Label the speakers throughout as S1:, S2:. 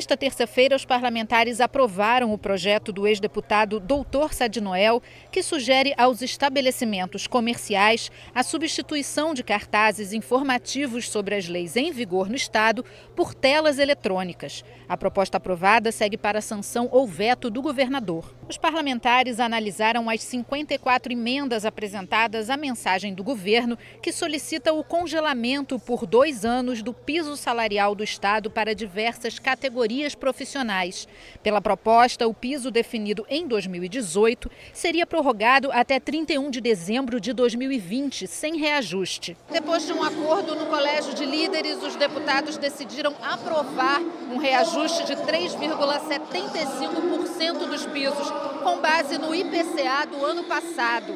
S1: Nesta terça-feira, os parlamentares aprovaram o projeto do ex-deputado Dr. Sadinoel, que sugere aos estabelecimentos comerciais a substituição de cartazes informativos sobre as leis em vigor no Estado por telas eletrônicas. A proposta aprovada segue para a sanção ou veto do governador. Os parlamentares analisaram as 54 emendas apresentadas à mensagem do governo, que solicita o congelamento por 2 anos do piso salarial do Estado para diversas categorias profissionais. Pela proposta, o piso definido em 2018 seria prorrogado até 31 de dezembro de 2020, sem reajuste. Depois de um acordo no Colégio de Líderes, os deputados decidiram aprovar um reajuste de 3,75% dos pisos, com base no IPCA do ano passado.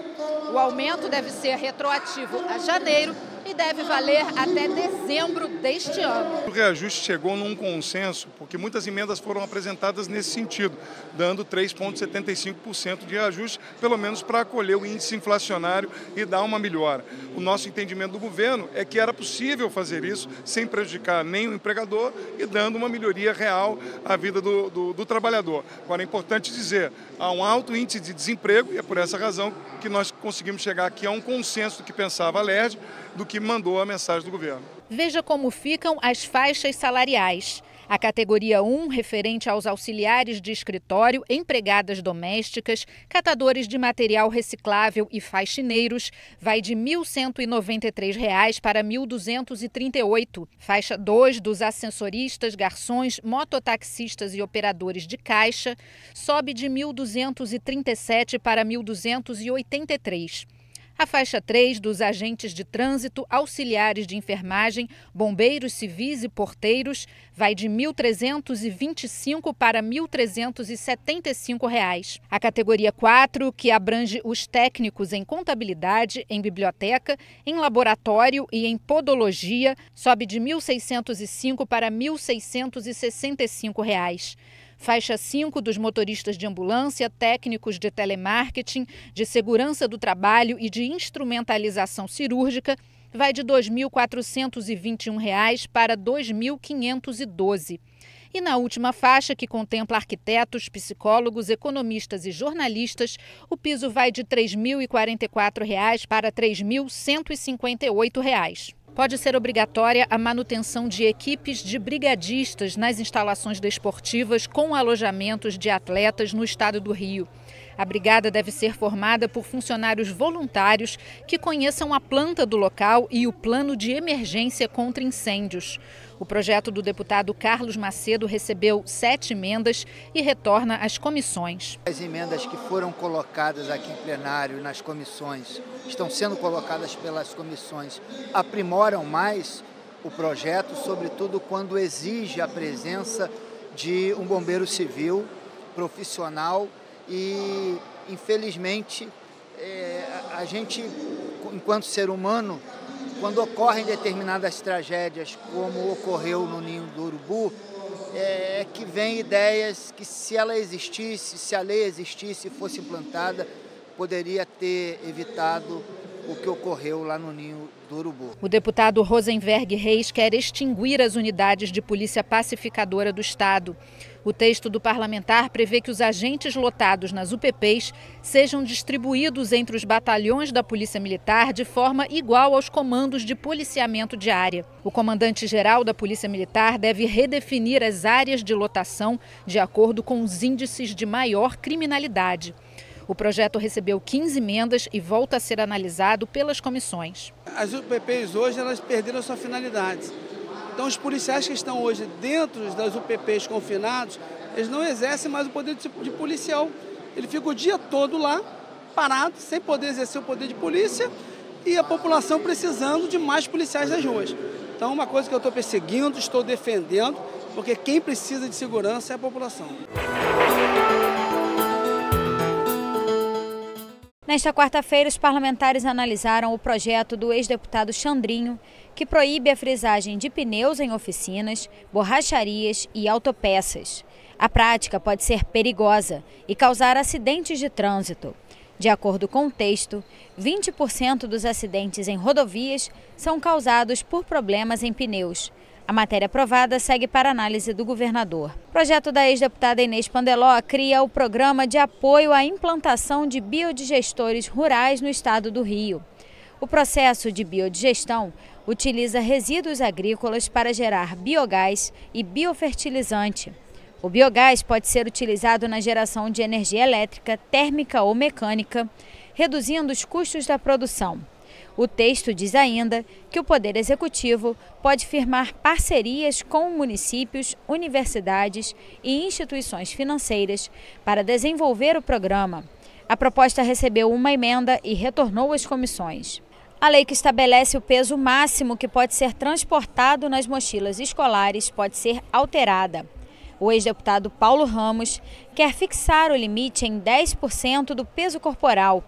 S1: O aumento deve ser retroativo a janeiro e deve valer até dezembro deste ano.
S2: O reajuste chegou num consenso, porque muitas emendas foram apresentadas nesse sentido, dando 3,75% de reajuste, pelo menos para acolher o índice inflacionário e dar uma melhora. O nosso entendimento do governo é que era possível fazer isso sem prejudicar nem o empregador e dando uma melhoria real à vida do trabalhador. Agora, é importante dizer, há um alto índice de desemprego e é por essa razão que nós conseguimos chegar aqui a um consenso do que pensava a LERJ, do que mandou a mensagem do governo.
S1: Veja como ficam as faixas salariais. A categoria 1, referente aos auxiliares de escritório, empregadas domésticas, catadores de material reciclável e faxineiros, vai de R$ 1.193 para R$ 1.238. Faixa 2, dos assessoristas, garçons, mototaxistas e operadores de caixa, sobe de R$ 1.237 para R$ 1.283. A faixa 3, dos agentes de trânsito, auxiliares de enfermagem, bombeiros civis e porteiros, vai de R$ 1.325 para R$ 1.375. A categoria 4, que abrange os técnicos em contabilidade, em biblioteca, em laboratório e em podologia, sobe de R$ 1.605 para R$ 1.665. Faixa 5, dos motoristas de ambulância, técnicos de telemarketing, de segurança do trabalho e de instrumentalização cirúrgica, vai de R$ 2.421 para R$ 2.512. E na última faixa, que contempla arquitetos, psicólogos, economistas e jornalistas, o piso vai de R$ 3.044 para R$ 3.158. Pode ser obrigatória a manutenção de equipes de brigadistas nas instalações desportivas com alojamentos de atletas no estado do Rio. A brigada deve ser formada por funcionários voluntários que conheçam a planta do local e o plano de emergência contra incêndios. O projeto do deputado Carlos Macedo recebeu 7 emendas e retorna às comissões.
S3: As emendas que foram colocadas aqui em plenário nas comissões, estão sendo colocadas pelas comissões, aprimoram mais o projeto, sobretudo quando exige a presença de um bombeiro civil profissional e, infelizmente, a gente, enquanto ser humano, quando ocorrem determinadas tragédias, como ocorreu no Ninho do Urubu, que vem ideias que, se ela existisse, se a lei existisse e fosse implantada, poderia ter evitado o que ocorreu lá no Ninho do Urubu.
S1: O deputado Rosenberg Reis quer extinguir as unidades de polícia pacificadora do Estado. O texto do parlamentar prevê que os agentes lotados nas UPPs sejam distribuídos entre os batalhões da Polícia Militar de forma igual aos comandos de policiamento de área. O comandante-geral da Polícia Militar deve redefinir as áreas de lotação de acordo com os índices de maior criminalidade. O projeto recebeu 15 emendas e volta a ser analisado pelas comissões.
S4: As UPPs hoje elas perderam a sua finalidade. Então os policiais que estão hoje dentro das UPPs confinados, eles não exercem mais o poder de policial. Ele fica o dia todo lá, parado, sem poder exercer o poder de polícia e a população precisando de mais policiais nas ruas. Então uma coisa que eu estou perseguindo, estou defendendo, porque quem precisa de segurança é a população.
S5: Nesta quarta-feira, os parlamentares analisaram o projeto do ex-deputado Xandrinho, que proíbe a frisagem de pneus em oficinas, borracharias e autopeças. A prática pode ser perigosa e causar acidentes de trânsito. De acordo com o texto, 20% dos acidentes em rodovias são causados por problemas em pneus. A matéria aprovada segue para análise do governador. O projeto da ex-deputada Inês Pandeló cria o Programa de Apoio à Implantação de Biodigestores Rurais no estado do Rio. O processo de biodigestão utiliza resíduos agrícolas para gerar biogás e biofertilizante. O biogás pode ser utilizado na geração de energia elétrica, térmica ou mecânica, reduzindo os custos da produção. O texto diz ainda que o Poder Executivo pode firmar parcerias com municípios, universidades e instituições financeiras para desenvolver o programa. A proposta recebeu uma emenda e retornou às comissões. A lei que estabelece o peso máximo que pode ser transportado nas mochilas escolares pode ser alterada. O ex-deputado Paulo Ramos quer fixar o limite em 10% do peso corporal.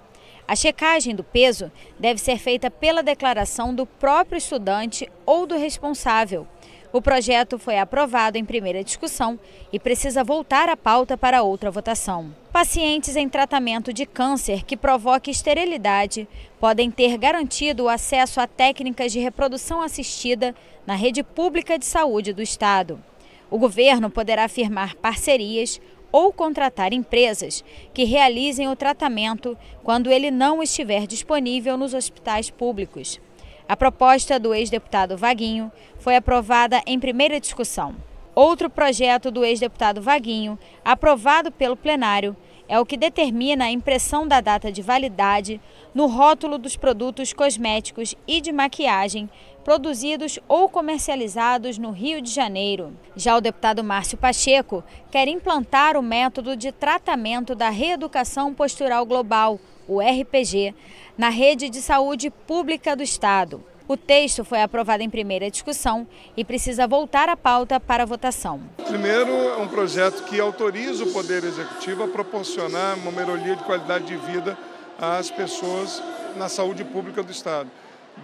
S5: A checagem do peso deve ser feita pela declaração do próprio estudante ou do responsável. O projeto foi aprovado em primeira discussão e precisa voltar à pauta para outra votação. Pacientes em tratamento de câncer que provoque esterilidade podem ter garantido o acesso a técnicas de reprodução assistida na rede pública de saúde do estado. O governo poderá firmar parcerias ou contratar empresas que realizem o tratamento quando ele não estiver disponível nos hospitais públicos. A proposta do ex-deputado Vaguinho foi aprovada em primeira discussão. Outro projeto do ex-deputado Vaguinho, aprovado pelo plenário, é o que determina a impressão da data de validade no rótulo dos produtos cosméticos e de maquiagem produzidos ou comercializados no Rio de Janeiro. Já o deputado Márcio Pacheco quer implantar o método de tratamento da reeducação postural global, o RPG, na rede de saúde pública do estado. O texto foi aprovado em primeira discussão e precisa voltar à pauta para votação.
S2: Primeiro, é um projeto que autoriza o Poder Executivo a proporcionar uma melhoria de qualidade de vida às pessoas na saúde pública do estado.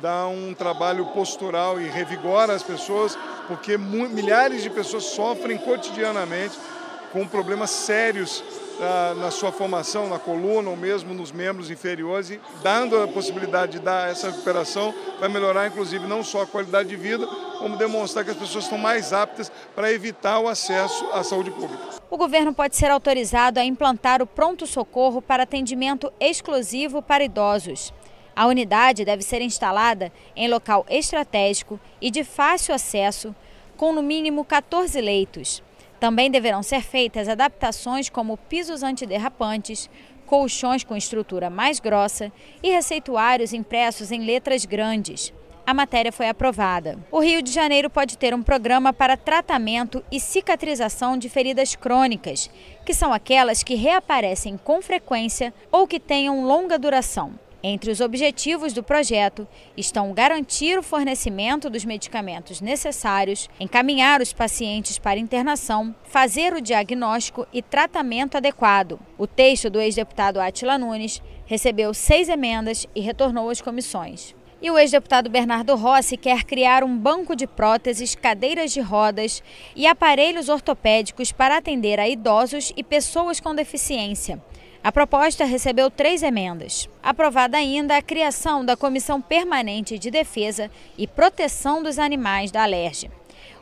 S2: Dá um trabalho postural e revigora as pessoas, porque milhares de pessoas sofrem cotidianamente com problemas sérios na sua formação, na coluna ou mesmo nos membros inferiores, e dando a possibilidade de dar essa recuperação, vai melhorar inclusive não só a qualidade de vida, como demonstrar que as pessoas estão mais aptas para evitar o acesso à saúde pública.
S5: O governo pode ser autorizado a implantar o pronto-socorro para atendimento exclusivo para idosos. A unidade deve ser instalada em local estratégico e de fácil acesso, com no mínimo 14 leitos. Também deverão ser feitas adaptações como pisos antiderrapantes, colchões com estrutura mais grossa e receituários impressos em letras grandes. A matéria foi aprovada. O Rio de Janeiro pode ter um programa para tratamento e cicatrização de feridas crônicas, que são aquelas que reaparecem com frequência ou que tenham longa duração. Entre os objetivos do projeto estão garantir o fornecimento dos medicamentos necessários, encaminhar os pacientes para internação, fazer o diagnóstico e tratamento adequado. O texto do ex-deputado Átila Nunes recebeu 6 emendas e retornou às comissões. E o ex-deputado Bernardo Rossi quer criar um banco de próteses, cadeiras de rodas e aparelhos ortopédicos para atender a idosos e pessoas com deficiência. A proposta recebeu 3 emendas. Aprovada ainda a criação da Comissão Permanente de Defesa e Proteção dos Animais da Alerj.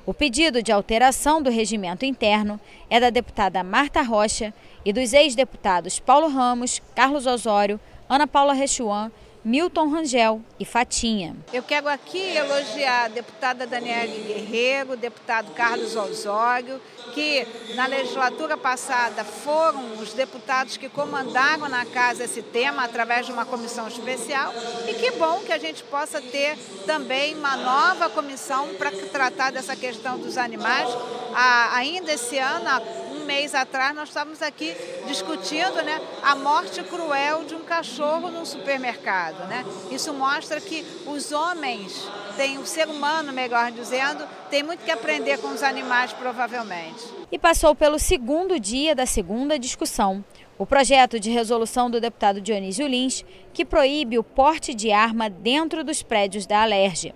S5: O pedido de alteração do regimento interno é da deputada Marta Rocha e dos ex-deputados Paulo Ramos, Carlos Osório, Ana Paula Rechuan, Milton Rangel e Fatinha.
S6: Eu quero aqui elogiar a deputada Daniele Guerreiro, o deputado Carlos Osório, que na legislatura passada foram os deputados que comandaram na casa esse tema através de uma comissão especial, e que bom que a gente possa ter também uma nova comissão para tratar dessa questão dos animais. Ainda esse ano, um mês atrás, nós estávamos aqui discutindo, né, a morte cruel de um cachorro num supermercado. Isso mostra que os homens o ser humano, melhor dizendo, tem muito que aprender com os animais, provavelmente.
S5: E passou pelo segundo dia da segunda discussão. O projeto de resolução do deputado Dionísio Lins, que proíbe o porte de arma dentro dos prédios da Alerj.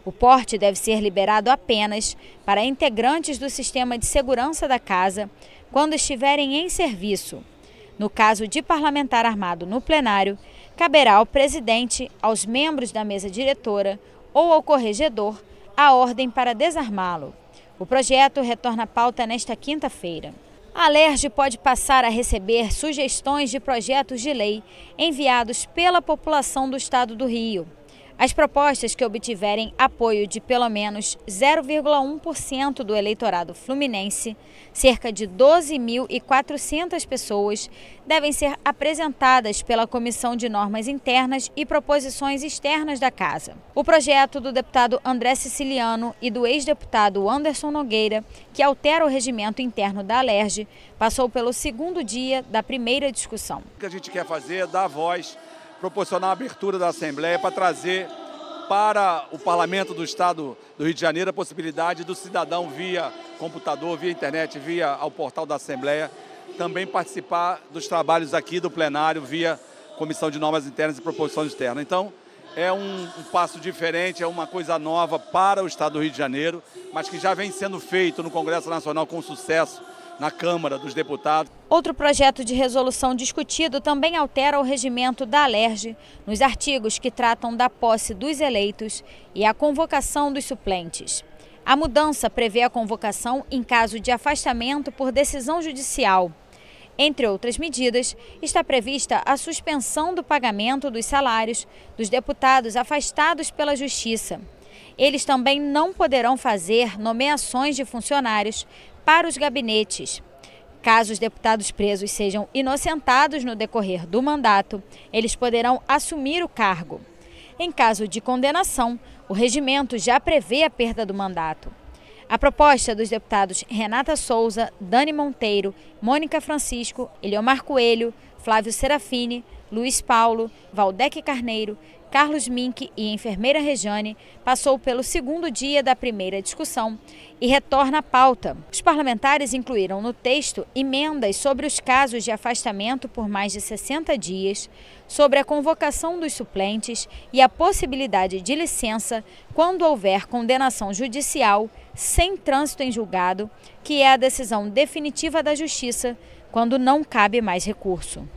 S5: O porte deve ser liberado apenas para integrantes do sistema de segurança da casa quando estiverem em serviço. No caso de parlamentar armado no plenário, caberá ao presidente, aos membros da mesa diretora ou ao corregedor a ordem para desarmá-lo. O projeto retorna à pauta nesta quinta-feira. A Alerj pode passar a receber sugestões de projetos de lei enviados pela população do estado do Rio. As propostas que obtiverem apoio de pelo menos 0,1% do eleitorado fluminense, cerca de 12.400 pessoas, devem ser apresentadas pela Comissão de Normas Internas e Proposições Externas da Casa. O projeto do deputado André Siciliano e do ex-deputado Anderson Nogueira, que altera o regimento interno da Alerj, passou pelo segundo dia da primeira discussão.
S7: O que a gente quer fazer é dar voz, proporcionar a abertura da Assembleia para trazer para o Parlamento do Estado do Rio de Janeiro a possibilidade do cidadão via computador, via internet, via ao portal da Assembleia, também participar dos trabalhos aqui do plenário via Comissão de Normas Internas e Proposições Externas. Então, é um passo diferente, é uma coisa nova para o Estado do Rio de Janeiro, mas que já vem sendo feito no Congresso Nacional com sucesso na Câmara dos Deputados.
S5: Outro projeto de resolução discutido também altera o regimento da Alerj nos artigos que tratam da posse dos eleitos e a convocação dos suplentes. A mudança prevê a convocação em caso de afastamento por decisão judicial. Entre outras medidas, está prevista a suspensão do pagamento dos salários dos deputados afastados pela Justiça. Eles também não poderão fazer nomeações de funcionários para os gabinetes. Caso os deputados presos sejam inocentados no decorrer do mandato, eles poderão assumir o cargo. Em caso de condenação, o regimento já prevê a perda do mandato. A proposta dos deputados Renata Souza, Dani Monteiro, Mônica Francisco, Eliomar Coelho, Flávio Serafini, Luiz Paulo, Valdec Carneiro, Carlos Mink e enfermeira Rejane passou pelo segundo dia da primeira discussão e retorna à pauta. Os parlamentares incluíram no texto emendas sobre os casos de afastamento por mais de 60 dias, sobre a convocação dos suplentes e a possibilidade de licença quando houver condenação judicial sem trânsito em julgado, que é a decisão definitiva da Justiça quando não cabe mais recurso.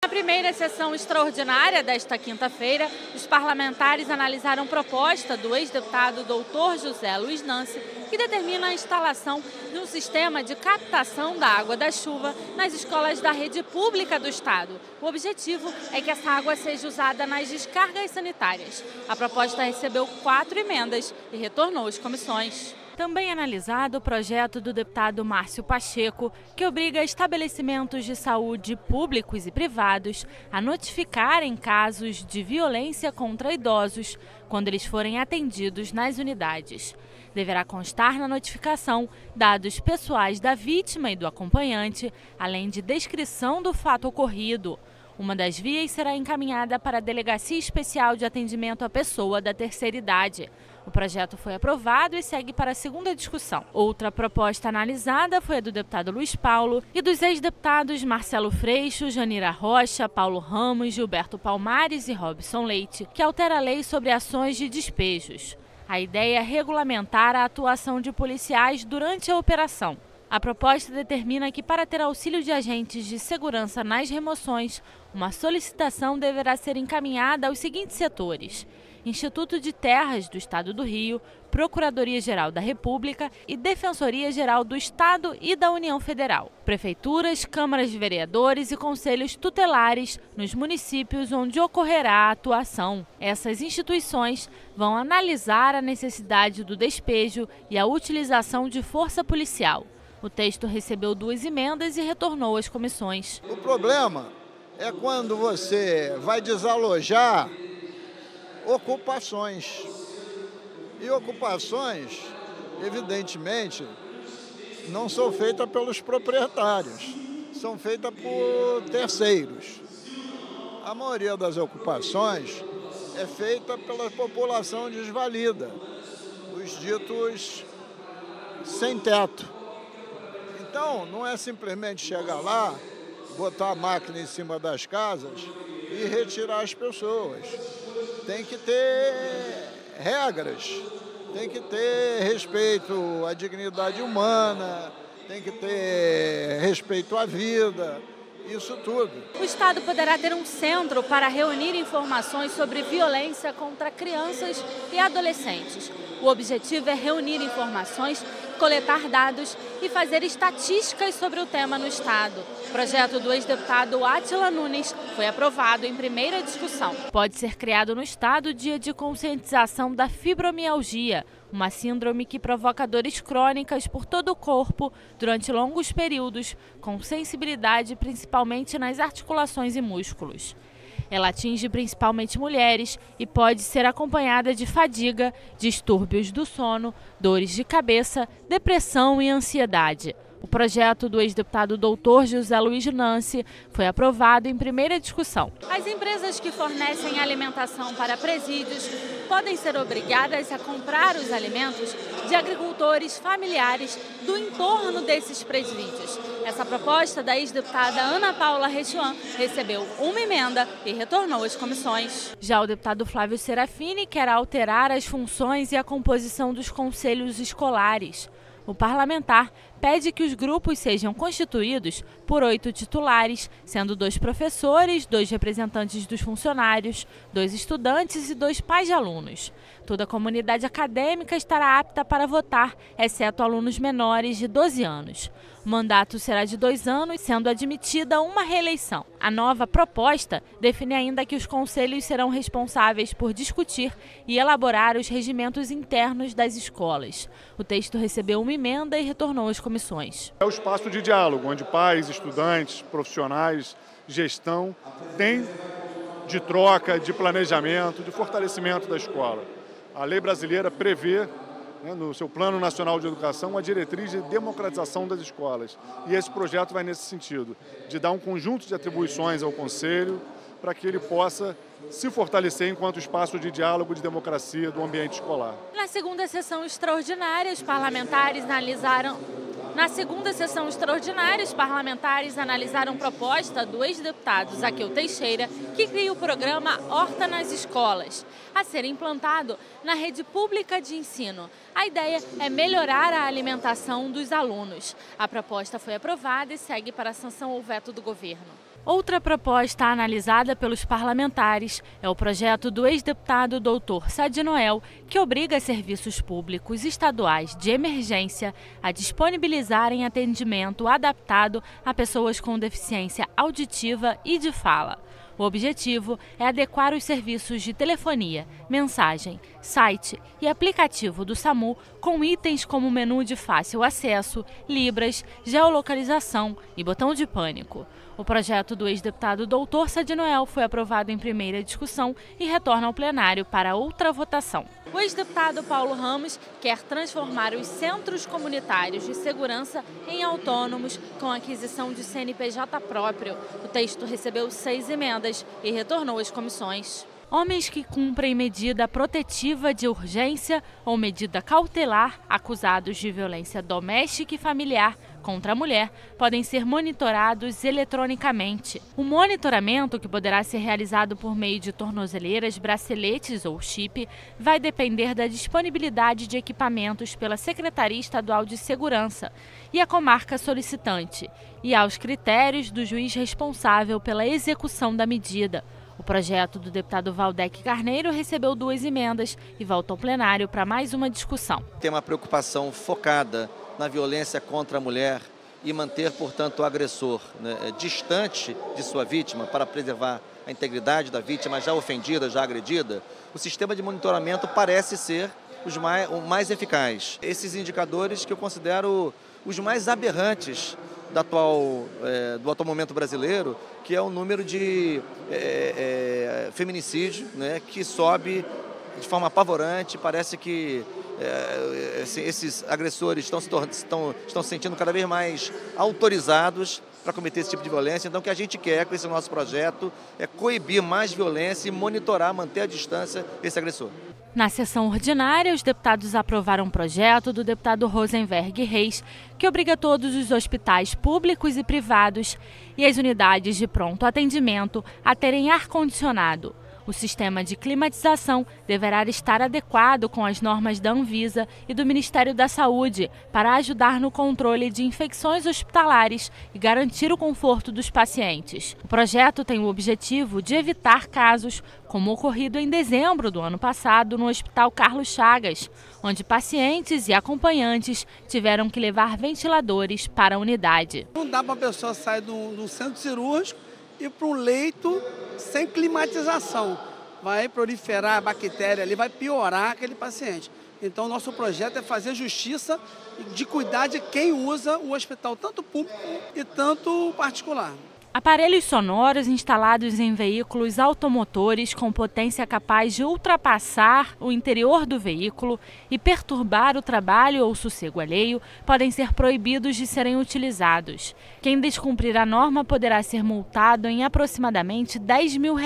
S8: Na primeira sessão extraordinária desta quinta-feira, os parlamentares analisaram proposta do ex-deputado Dr. José Luiz Nance, que determina a instalação de um sistema de captação da água da chuva nas escolas da rede pública do Estado. O objetivo é que essa água seja usada nas descargas sanitárias. A proposta recebeu 4 emendas e retornou às comissões. Também analisado o projeto do deputado Márcio Pacheco, que obriga estabelecimentos de saúde públicos e privados a notificarem casos de violência contra idosos quando eles forem atendidos nas unidades. Deverá constar na notificação dados pessoais da vítima e do acompanhante, além de descrição do fato ocorrido. Uma das vias será encaminhada para a Delegacia Especial de Atendimento à Pessoa da Terceira Idade. O projeto foi aprovado e segue para a segunda discussão. Outra proposta analisada foi a do deputado Luiz Paulo e dos ex-deputados Marcelo Freixo, Janira Rocha, Paulo Ramos, Gilberto Palmares e Robson Leite, que altera a lei sobre ações de despejos. A ideia é regulamentar a atuação de policiais durante a operação. A proposta determina que, para ter auxílio de agentes de segurança nas remoções, uma solicitação deverá ser encaminhada aos seguintes setores: Instituto de Terras do Estado do Rio, Procuradoria-Geral da República e Defensoria-Geral do Estado e da União Federal, prefeituras, câmaras de vereadores e conselhos tutelares nos municípios onde ocorrerá a atuação. Essas instituições vão analisar a necessidade do despejo e a utilização de força policial. O texto recebeu 2 emendas e retornou às comissões.
S9: O problema é quando você vai desalojar ocupações. E ocupações, evidentemente, não são feitas pelos proprietários, são feitas por terceiros. A maioria das ocupações é feita pela população desvalida, os ditos sem teto. Então, não é simplesmente chegar lá, botar a máquina em cima das casas e retirar as pessoas. Tem que ter regras, tem que ter respeito à dignidade humana, tem que ter respeito à vida. isso tudo.
S8: O Estado poderá ter um centro para reunir informações sobre violência contra crianças e adolescentes. O objetivo é reunir informações, coletar dados e fazer estatísticas sobre o tema no Estado. O projeto do ex-deputado Átila Nunes foi aprovado em primeira discussão. Pode ser criado no Estado o Dia de Conscientização da Fibromialgia, uma síndrome que provoca dores crônicas por todo o corpo durante longos períodos, com sensibilidade principalmente nas articulações e músculos. Ela atinge principalmente mulheres e pode ser acompanhada de fadiga, distúrbios do sono, dores de cabeça, depressão e ansiedade. O projeto do ex-deputado Dr. José Luiz Nance foi aprovado em primeira discussão. As empresas que fornecem alimentação para presídios podem ser obrigadas a comprar os alimentos de agricultores familiares do entorno desses presídios. Essa proposta da ex-deputada Ana Paula Rechuan recebeu uma emenda e retornou às comissões. Já o deputado Flávio Serafini quer alterar as funções e a composição dos conselhos escolares. O parlamentar pede que os grupos sejam constituídos por 8 titulares, sendo 2 professores, 2 representantes dos funcionários, 2 estudantes e 2 pais de alunos. Toda a comunidade acadêmica estará apta para votar, exceto alunos menores de 12 anos. O mandato será de 2 anos, sendo admitida uma reeleição. A nova proposta define ainda que os conselhos serão responsáveis por discutir e elaborar os regimentos internos das escolas. O texto recebeu uma emenda e retornou às comissões.
S2: É o espaço de diálogo, onde pais, estudantes, profissionais, gestão, têm de troca, de planejamento, de fortalecimento da escola. A lei brasileira prevê, no seu Plano Nacional de Educação, uma diretriz de democratização das escolas. E esse projeto vai nesse sentido, de dar um conjunto de atribuições ao Conselho para que ele possa se fortalecer enquanto espaço de diálogo e de democracia do ambiente escolar.
S8: Na segunda sessão extraordinária, os parlamentares analisaram proposta do ex-deputado Zaqueu Teixeira, que cria o programa Horta nas Escolas, a ser implantado na rede pública de ensino. A ideia é melhorar a alimentação dos alunos. A proposta foi aprovada e segue para a sanção ou veto do governo. Outra proposta analisada pelos parlamentares é o projeto do ex-deputado Dr. Sadi Noel, que obriga serviços públicos estaduais de emergência a disponibilizarem atendimento adaptado a pessoas com deficiência auditiva e de fala. O objetivo é adequar os serviços de telefonia, mensagem, site e aplicativo do SAMU com itens como menu de fácil acesso, libras, geolocalização e botão de pânico. O projeto do ex-deputado Dr. Sadi Noel foi aprovado em primeira discussão e retorna ao plenário para outra votação. O ex-deputado Paulo Ramos quer transformar os centros comunitários de segurança em autônomos com aquisição de CNPJ próprio. O texto recebeu 6 emendas e retornou às comissões. Homens que cumprem medida protetiva de urgência ou medida cautelar acusados de violência doméstica e familiar contra a mulher podem ser monitorados eletronicamente. O monitoramento, que poderá ser realizado por meio de tornozeleiras, braceletes ou chip, vai depender da disponibilidade de equipamentos pela Secretaria Estadual de Segurança e a comarca solicitante, e aos critérios do juiz responsável pela execução da medida. O projeto do deputado Valdec Carneiro recebeu 2 emendas e volta ao plenário para mais uma discussão.
S10: Tem uma preocupação focada na violência contra a mulher e manter, portanto, o agressor distante de sua vítima para preservar a integridade da vítima já ofendida, já agredida. O sistema de monitoramento parece ser o mais eficaz. Esses indicadores que eu considero os mais aberrantes do atual momento brasileiro, que é o número de feminicídio, que sobe de forma apavorante. Parece que esses agressores estão se sentindo cada vez mais autorizados para cometer esse tipo de violência. Então, o que a gente quer com esse nosso projeto é coibir mais violência e monitorar, manter a distância desse agressor.
S8: Na sessão ordinária, os deputados aprovaram um projeto do deputado Rosenberg Reis, que obriga todos os hospitais públicos e privados e as unidades de pronto atendimento a terem ar-condicionado. O sistema de climatização deverá estar adequado com as normas da Anvisa e do Ministério da Saúde para ajudar no controle de infecções hospitalares e garantir o conforto dos pacientes. O projeto tem o objetivo de evitar casos como o ocorrido em dezembro do ano passado no Hospital Carlos Chagas, onde pacientes e acompanhantes tiveram que levar ventiladores para a unidade.
S4: Não dá para a pessoa sair do centro cirúrgico e ir para um leito sem climatização. Vai proliferar a bactéria ali, vai piorar aquele paciente. Então, nosso projeto é fazer justiça de cuidar de quem usa o hospital, tanto público e tanto particular.
S8: Aparelhos sonoros instalados em veículos automotores com potência capaz de ultrapassar o interior do veículo e perturbar o trabalho ou sossego alheio podem ser proibidos de serem utilizados. Quem descumprir a norma poderá ser multado em aproximadamente R$10 mil.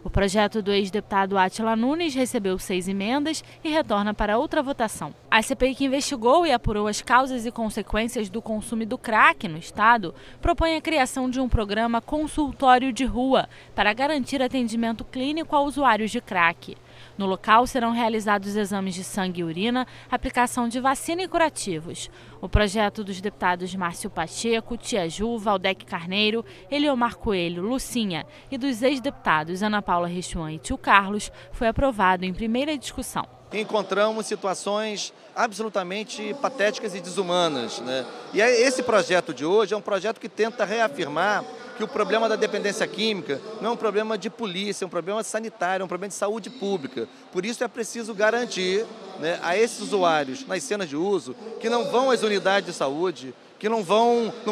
S8: O projeto do ex-deputado Átila Nunes recebeu 6 emendas e retorna para outra votação. A CPI, que investigou e apurou as causas e consequências do consumo do crack no estado, propõe a criação de um programa consultório de rua para garantir atendimento clínico a usuários de crack. No local serão realizados exames de sangue e urina, aplicação de vacina e curativos. O projeto dos deputados Márcio Pacheco, Tia Ju, Valdec Carneiro, Eliomar Coelho, Lucinha e dos ex-deputados Ana Paula Rechuan e Tio Carlos foi aprovado em primeira discussão.
S10: Encontramos situações absolutamente patéticas e desumanas, né? E esse projeto de hoje é um projeto que tenta reafirmar que o problema da dependência química não é um problema de polícia, é um problema sanitário, é um problema de saúde pública. Por isso é preciso garantir, né, a esses usuários nas cenas de uso que não vão às unidades de saúde, que não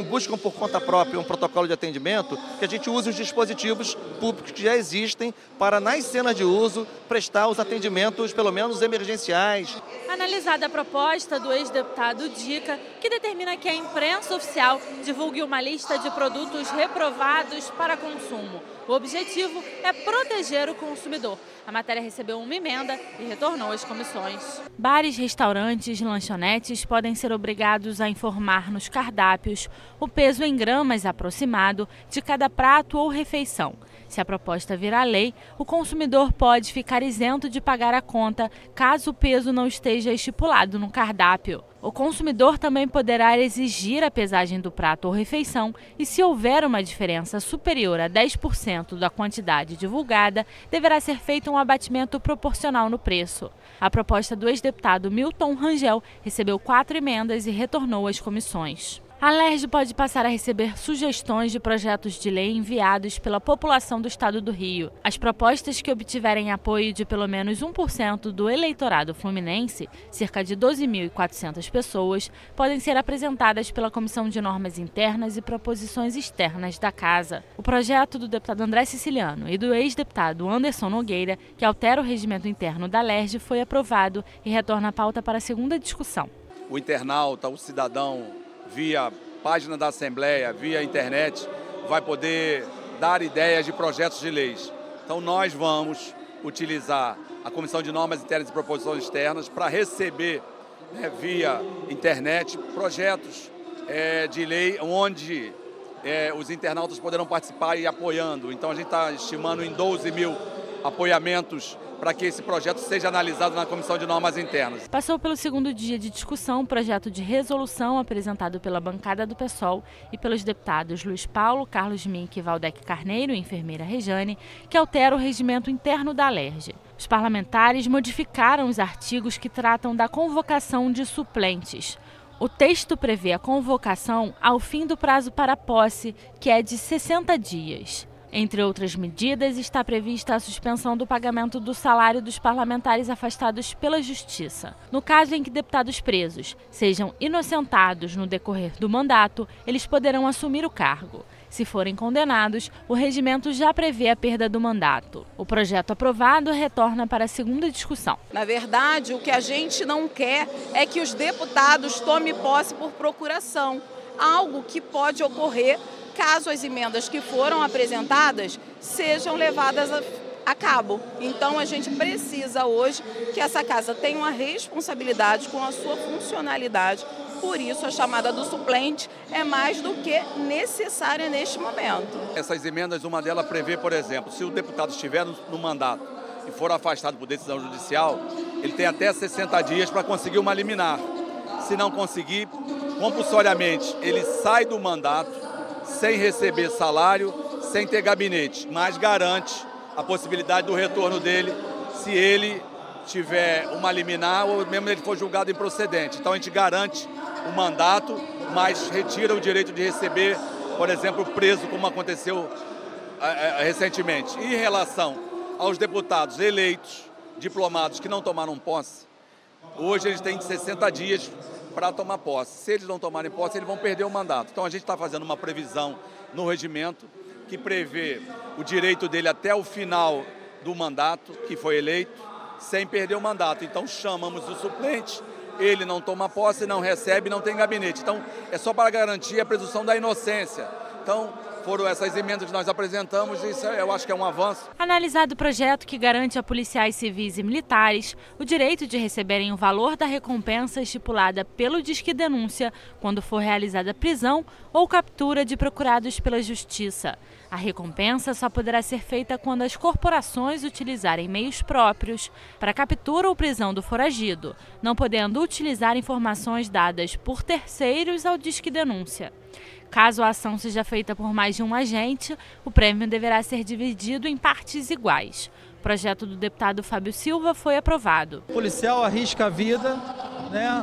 S10: buscam por conta própria um protocolo de atendimento, que a gente use os dispositivos públicos que já existem para, nas cenas de uso, prestar os atendimentos, pelo menos emergenciais.
S8: Analisada a proposta do ex-deputado Dica, que determina que a imprensa oficial divulgue uma lista de produtos reprovados para consumo. O objetivo é proteger o consumidor. A matéria recebeu uma emenda e retornou às comissões. Bares, restaurantes, lanchonetes podem ser obrigados a informar nos cardápios o peso em gramas aproximado de cada prato ou refeição. Se a proposta virar lei, o consumidor pode ficar isento de pagar a conta caso o peso não esteja estipulado no cardápio. O consumidor também poderá exigir a pesagem do prato ou refeição e, se houver uma diferença superior a 10% da quantidade divulgada, deverá ser feito um abatimento proporcional no preço. A proposta do ex-deputado Milton Rangel recebeu 4 emendas e retornou às comissões. A LERJ pode passar a receber sugestões de projetos de lei enviados pela população do estado do Rio. As propostas que obtiverem apoio de pelo menos 1% do eleitorado fluminense, cerca de 12.400 pessoas, podem ser apresentadas pela Comissão de Normas Internas e Proposições Externas da Casa. O projeto do deputado André Siciliano e do ex-deputado Anderson Nogueira, que altera o regimento interno da LERJ, foi aprovado e retorna a pauta para a segunda discussão.
S7: O internauta, o cidadão, via página da Assembleia, via internet, vai poder dar ideias de projetos de leis. Então nós vamos utilizar a Comissão de Normas Internas e Proposições Externas para receber, né, via internet, projetos de lei onde os internautas poderão participar e ir apoiando. Então a gente está estimando em 12 mil apoiamentos para que esse projeto seja analisado na Comissão de Normas Internas.
S8: Passou pelo segundo dia de discussão o projeto de resolução apresentado pela bancada do PSOL e pelos deputados Luiz Paulo, Carlos Mink, Valdec Carneiro e enfermeira Rejane, que altera o regimento interno da LERJ. Os parlamentares modificaram os artigos que tratam da convocação de suplentes. O texto prevê a convocação ao fim do prazo para posse, que é de 60 dias. Entre outras medidas, está prevista a suspensão do pagamento do salário dos parlamentares afastados pela Justiça. No caso em que deputados presos sejam inocentados no decorrer do mandato, eles poderão assumir o cargo. Se forem condenados, o regimento já prevê a perda do mandato. O projeto aprovado retorna para a segunda discussão.
S11: Na verdade, o que a gente não quer é que os deputados tomem posse por procuração, algo que pode ocorrer caso as emendas que foram apresentadas sejam levadas a cabo. Então a gente precisa hoje que essa casa tenha uma responsabilidade com a sua funcionalidade Por isso, a chamada do suplente é mais do que necessária neste momento.
S7: Essas emendas, uma delas prevê, por exemplo, se o deputado estiver no mandato e for afastado por decisão judicial, ele tem até 60 dias para conseguir uma liminar. Se não conseguir, compulsoriamente, ele sai do mandato sem receber salário, sem ter gabinete, mas garante a possibilidade do retorno dele se ele tiver uma liminar ou mesmo ele for julgado improcedente. Então a gente garante o mandato, mas retira o direito de receber, por exemplo, preso, como aconteceu recentemente. E em relação aos deputados eleitos, diplomados que não tomaram posse, hoje eles têm 60 dias para tomar posse. Se eles não tomarem posse, eles vão perder o mandato. Então a gente está fazendo uma previsão no regimento que prevê o direito dele até o final do mandato que foi eleito, sem perder o mandato. Então chamamos o suplente, ele não toma posse, não recebe, não tem gabinete. Então é só para garantir a presunção da inocência. Então foram essas emendas que nós apresentamos e isso eu acho que é um avanço.
S8: Analisado o projeto que garante a policiais civis e militares o direito de receberem o valor da recompensa estipulada pelo Disque Denúncia quando for realizada prisão ou captura de procurados pela Justiça. A recompensa só poderá ser feita quando as corporações utilizarem meios próprios para captura ou prisão do foragido, não podendo utilizar informações dadas por terceiros ao Disque Denúncia. Caso a ação seja feita por mais de um agente, o prêmio deverá ser dividido em partes iguais. O projeto do deputado Fábio Silva foi aprovado.
S12: O policial arrisca a vida,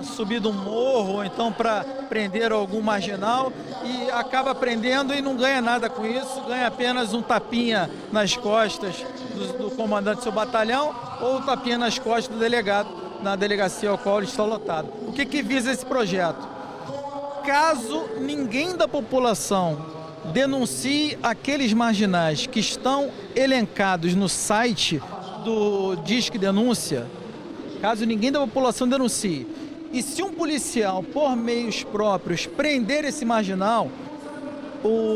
S12: subir de um morro ou então para prender algum marginal e acaba prendendo e não ganha nada com isso, ganha apenas um tapinha nas costas do comandante do seu batalhão ou um tapinha nas costas do delegado na delegacia ao qual ele está lotado. O que visa esse projeto? Caso ninguém da população denuncie aqueles marginais que estão elencados no site do Disque Denúncia, caso ninguém da população denuncie, e se um policial, por meios próprios, prender esse marginal,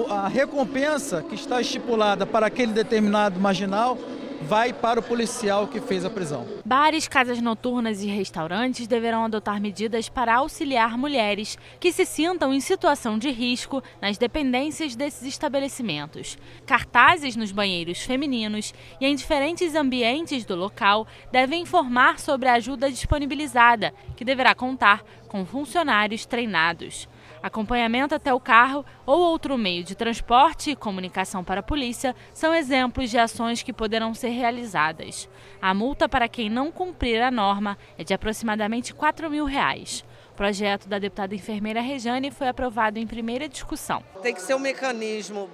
S12: a recompensa que está estipulada para aquele determinado marginal vai para o policial que fez a prisão.
S8: Bares, casas noturnas e restaurantes deverão adotar medidas para auxiliar mulheres que se sintam em situação de risco nas dependências desses estabelecimentos. Cartazes nos banheiros femininos e em diferentes ambientes do local devem informar sobre a ajuda disponibilizada, que deverá contar com funcionários treinados. Acompanhamento até o carro ou outro meio de transporte e comunicação para a polícia são exemplos de ações que poderão ser realizadas. A multa para quem não cumprir a norma é de aproximadamente R$ 4.000. O projeto da deputada enfermeira Rejane foi aprovado em primeira discussão.
S13: Tem que ser um mecanismo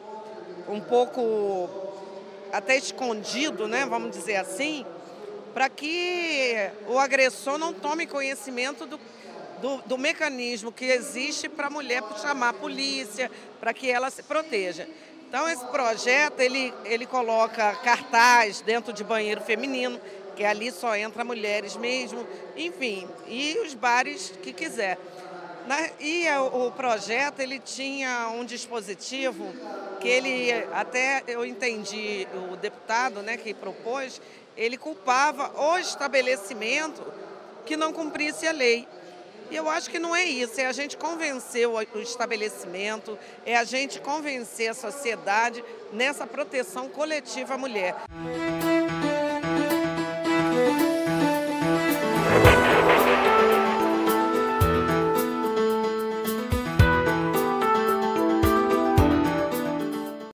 S13: um pouco até escondido, vamos dizer assim, para que o agressor não tome conhecimento do mecanismo que existe para a mulher chamar a polícia, para que ela se proteja. Então, esse projeto, ele coloca cartaz dentro de banheiro feminino, que ali só entra mulheres mesmo, enfim, e os bares que quiser. E o projeto, ele tinha um dispositivo que ele, até eu entendi, o deputado que propôs, ele culpava o estabelecimento que não cumprisse a lei. E eu acho que não é isso, é a gente convencer o estabelecimento, é a gente convencer a sociedade nessa proteção coletiva à mulher.